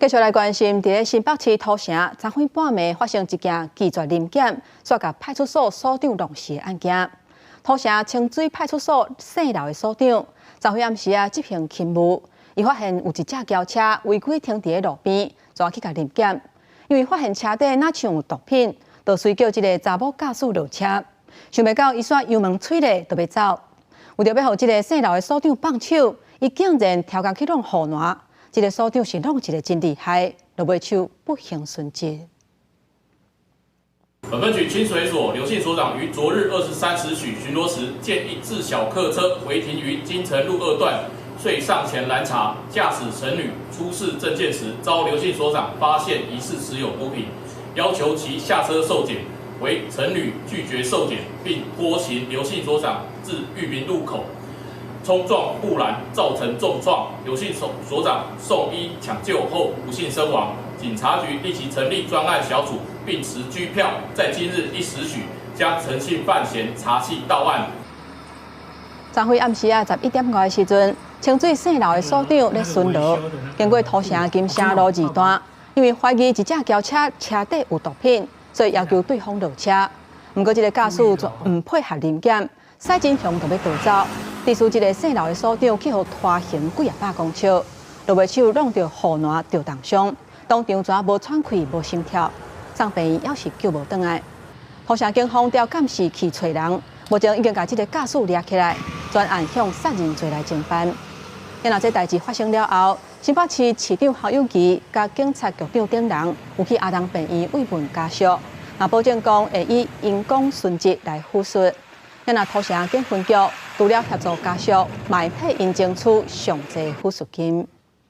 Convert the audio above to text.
继续来关心，伫新北市土城昨昏半暝发生一件拒绝临检，煞甲派出所所长弄死的案件。土城清水派出所姓刘的所长，昨昏暗时执行勤务，伊发现有一架轿车违规停伫路边，抓去甲临检。因为发现车底哪像有毒品，就随叫一个查某驾驶落车，想袂到伊煞油门催咧，就要走。为着要互这个姓刘的所长放手，伊竟然跳工去弄护栏。这个所长是弄一个真厉害，就尾手不幸殉职。本分局清水所刘姓所长于昨日23时许巡逻时，见一自小客车违停于金城路2段，遂上前拦查，驾驶陈女出示证件时，遭刘姓所长发现疑似持有毒品，要求其下车受检，为陈女拒绝受检，并拖行刘姓所长至裕民路口。冲撞护栏，造成重创，刘姓所长送医抢救后不幸身亡。警察局立即成立专案小组，并持拘票，在今日1时许将陈姓犯嫌查缉到案。昨昏暗时11点外的时阵，清水姓刘的所长咧巡逻，经过土城金城路2段，因为怀疑一架轿车车底有毒品，所以要求对方落车。不过，这个驾驶唔配合临检，赛真雄就要逃走。第四，这个姓刘的所长去互拖行几百公尺，就尾手弄到护栏着重伤，当场全无喘气、无心跳，送病院要是救无倒来。土城警方调监视去找人，目前已经把这个驾驶抓起来，专案向杀人罪来侦办。因若这代志发生了后，新北市市长侯友宜甲警察局长等人有去阿东病院慰问家属，也保证讲会以因公殉职来复述。因若土城警分局除了协助家属，嘛会替因争取上济抚恤金。